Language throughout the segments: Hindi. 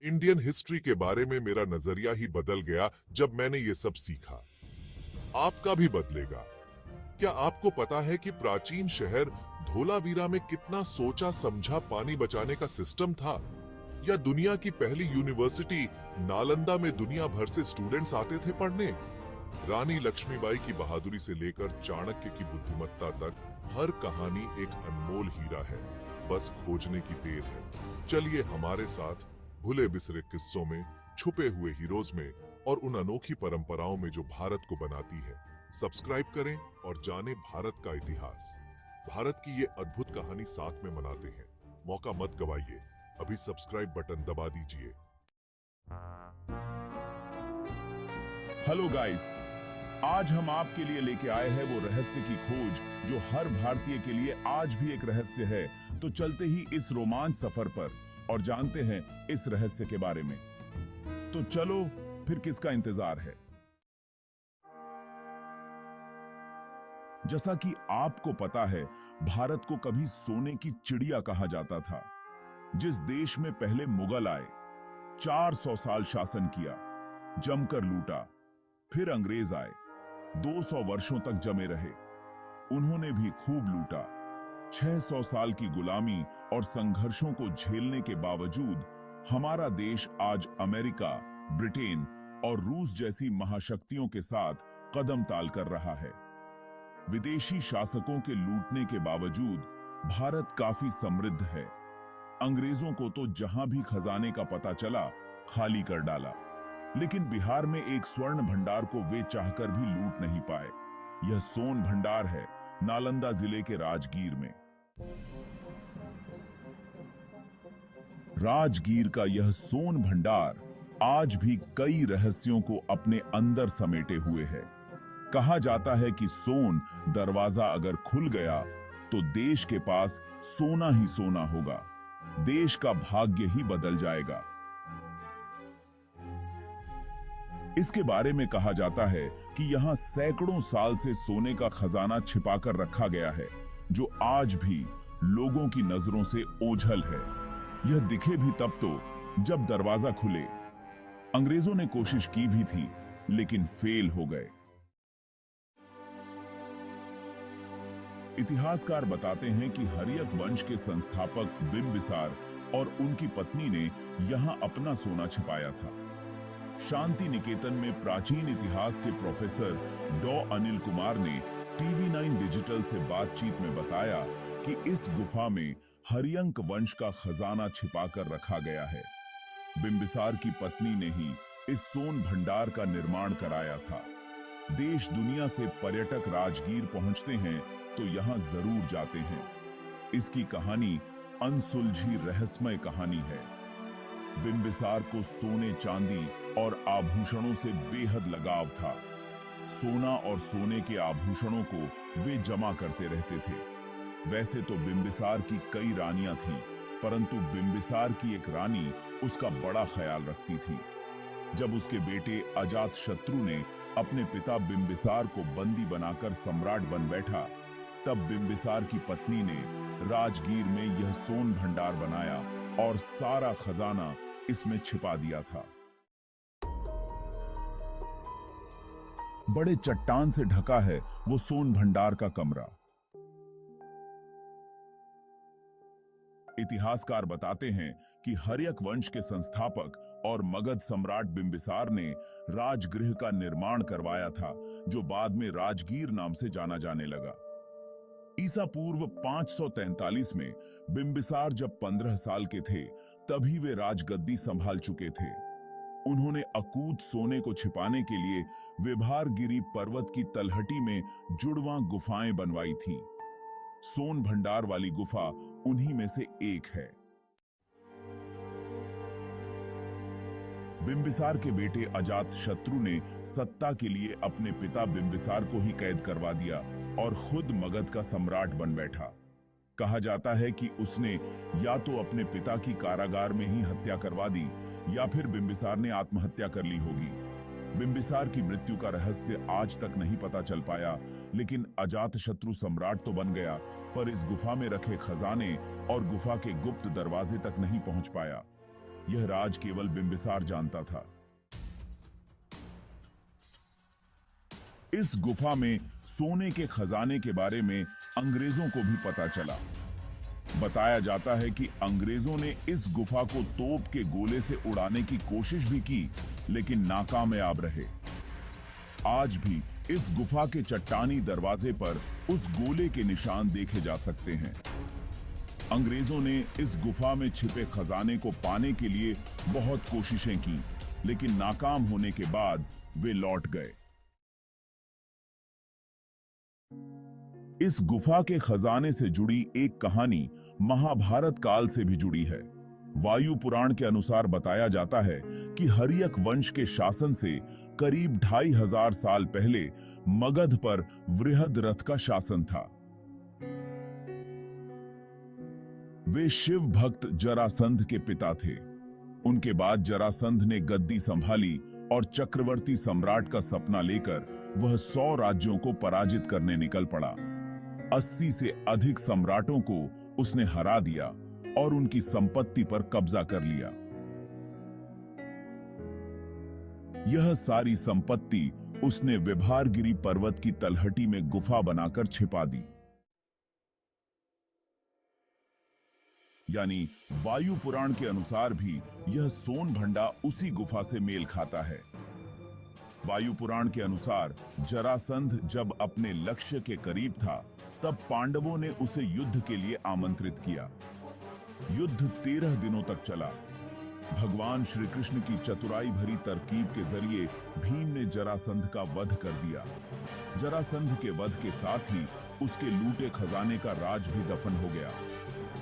इंडियन हिस्ट्री के बारे में मेरा नजरिया ही बदल गया जब मैंने ये सब सीखा। आपका भी बदलेगा। क्या आपको पता है कि प्राचीन शहर धोलावीरा में कितना सोचा समझा पानी बचाने का सिस्टम था? या दुनिया की पहली यूनिवर्सिटी नालंदा में दुनिया भर से स्टूडेंट्स आते थे पढ़ने? रानी लक्ष्मीबाई की बहादुरी से लेकर चाणक्य की बुद्धिमत्ता तक हर कहानी एक अनमोल हीरा है, बस खोजने की देर है। चलिए हमारे साथ भूले बिसरे किस्सों में, छुपे हुए हीरोज में और उन अनोखी परंपराओं में जो भारत को बनाती है। सब्सक्राइब करें और जानें भारत का इतिहास। भारत की ये अद्भुत कहानी साथ में मनाते हैं। मौका मत गवाइए, अभी सब्सक्राइब बटन दबा दीजिए। हेलो गाइस, आज हम आपके लिए लेके आए हैं वो रहस्य की खोज जो हर भारतीय के लिए आज भी एक रहस्य है। तो चलते ही इस रोमांच सफर पर और जानते हैं इस रहस्य के बारे में। तो चलो फिर किसका इंतजार है। जैसा कि आपको पता है, भारत को कभी सोने की चिड़िया कहा जाता था। जिस देश में पहले मुगल आए, 400 साल शासन किया, जमकर लूटा, फिर अंग्रेज आए, 200 वर्षों तक जमे रहे, उन्होंने भी खूब लूटा। 600 साल की गुलामी और संघर्षों को झेलने के बावजूद हमारा देश आज अमेरिका, ब्रिटेन और रूस जैसी महाशक्तियों के साथ कदम ताल कर रहा है। विदेशी शासकों के लूटने के बावजूद भारत काफी समृद्ध है। अंग्रेजों को तो जहां भी खजाने का पता चला, खाली कर डाला। लेकिन बिहार में एक स्वर्ण भंडार को वे चाहकर भी लूट नहीं पाए। यह सोन भंडार है, नालंदा जिले के राजगीर में। राजगीर का यह सोन भंडार आज भी कई रहस्यों को अपने अंदर समेटे हुए है। कहा जाता है कि सोन दरवाजा अगर खुल गया तो देश के पास सोना ही सोना होगा, देश का भाग्य ही बदल जाएगा। इसके बारे में कहा जाता है कि यहां सैकड़ों साल से सोने का खजाना छिपाकर रखा गया है, जो आज भी लोगों की नजरों से ओझल है। यह दिखे भी तब तो जब दरवाजा खुले। अंग्रेजों ने कोशिश की भी थी, लेकिन फेल हो गए। इतिहासकार बताते हैं कि हर्यक वंश के संस्थापक बिंबिसार और उनकी पत्नी ने यहां अपना सोना छिपाया था। शांति निकेतन में प्राचीन इतिहास के प्रोफेसर डॉ अनिल कुमार ने TV9 डिजिटल से बातचीत में बताया कि इस गुफा में हर्यंक वंश का खजाना छिपाकर रखा गया है। बिंबिसार की पत्नी ने ही इस सोन भंडार का निर्माण कराया था। देश दुनिया से पर्यटक राजगीर पहुंचते हैं तो यहां जरूर जाते हैं। इसकी कहानी अनसुलझी रहस्यमय कहानी है। बिंबिसार को सोने चांदी और आभूषणों से बेहद लगाव था। सोना और सोने के आभूषणों को वे जमा करते रहते थे। वैसे तो बिंबिसार की कई रानियां थीं, परंतु बिंबिसार की एक रानी उसका बड़ा ख्याल रखती थी। जब उसके बेटे अजातशत्रु ने अपने पिता बिंबिसार को बंदी बनाकर सम्राट बन बैठा, तब बिंबिसार की पत्नी ने राजगीर में यह सोन भंडार बनाया और सारा खजाना इसमें छिपा दिया था। बड़े चट्टान से ढका है वो सोन भंडार का कमरा। इतिहासकार बताते हैं कि हर्यक वंश के संस्थापक और मगध सम्राट बिंबिसार ने राजगृह का निर्माण करवाया था, जो बाद में राजगीर नाम से जाना जाने लगा। ईसा पूर्व 543 में बिंबिसार जब 15 साल के थे, तभी वे राजगद्दी संभाल चुके थे। उन्होंने अकूत सोने को छिपाने के लिए विभारगिरी पर्वत की तलहटी में जुड़वां गुफाएं बनवाई थीं। सोन भंडार वाली गुफा उन्हीं में से एक है। बिंबिसार के बेटे अजातशत्रु ने सत्ता के लिए अपने पिता बिंबिसार को ही कैद करवा दिया और खुद मगध का सम्राट बन बैठा। कहा जाता है कि उसने या तो अपने पिता की कारागार में ही हत्या करवा दी या फिर बिंबिसार ने आत्महत्या कर ली होगी। बिंबिसार की मृत्यु का रहस्य आज तक नहीं पता चल पाया, लेकिन अजातशत्रु सम्राट तो बन गया, पर इस गुफा में रखे खजाने और गुफा के गुप्त दरवाजे तक नहीं पहुंच पाया। यह राज केवल बिंबिसार जानता था। इस गुफा में सोने के खजाने के बारे में अंग्रेजों को भी पता चला। बताया जाता है कि अंग्रेजों ने इस गुफा को तोप के गोले से उड़ाने की कोशिश भी की, लेकिन नाकामयाब रहे। आज भी इस गुफा के चट्टानी दरवाजे पर उस गोले के निशान देखे जा सकते हैं। अंग्रेजों ने इस गुफा में छिपे खजाने को पाने के लिए बहुत कोशिशें की, लेकिन नाकाम होने के बाद वे लौट गए। इस गुफा के खजाने से जुड़ी एक कहानी महाभारत काल से भी जुड़ी है। वायु पुराण के अनुसार बताया जाता है कि हर्यक वंश के शासन से करीब 2500 साल पहले मगध पर वृहद रथ का शासन था। वे शिव भक्त जरासंध के पिता थे। उनके बाद जरासंध ने गद्दी संभाली और चक्रवर्ती सम्राट का सपना लेकर वह 100 राज्यों को पराजित करने निकल पड़ा। 80 से अधिक सम्राटों को उसने हरा दिया और उनकी संपत्ति पर कब्जा कर लिया। यह सारी संपत्ति उसने विभारगिरी पर्वत की तलहटी में गुफा बनाकर छिपा दी। यानी वायु पुराण के अनुसार भी यह सोनभंडा उसी गुफा से मेल खाता है। वायु पुराण के अनुसार जरासंध जब अपने लक्ष्य के करीब था, तब पांडवों ने उसे युद्ध के लिए आमंत्रित किया। युद्ध 13 दिनों तक चला। भगवान श्री कृष्ण की चतुराई भरी तरकीब के जरिए भीम ने जरासंध का वध कर दिया। जरासंध के वध के साथ ही उसके लूटे खजाने का राज भी दफन हो गया।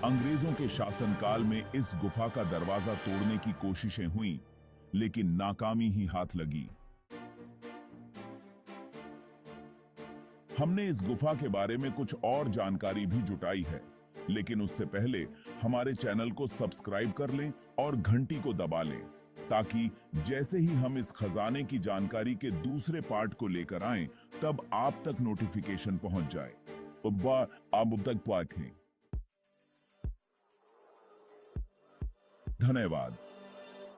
अंग्रेजों के शासनकाल में इस गुफा का दरवाजा तोड़ने की कोशिशें हुई, लेकिन नाकामी ही हाथ लगी। हमने इस गुफा के बारे में कुछ और जानकारी भी जुटाई है, लेकिन उससे पहले हमारे चैनल को सब्सक्राइब कर लें और घंटी को दबा लें, ताकि जैसे ही हम इस खजाने की जानकारी के दूसरे पार्ट को लेकर आएं, तब आप तक नोटिफिकेशन पहुंच जाए। आप तक पाएं। धन्यवाद।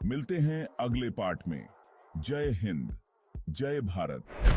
मिलते हैं अगले पार्ट में। जय हिंद, जय भारत।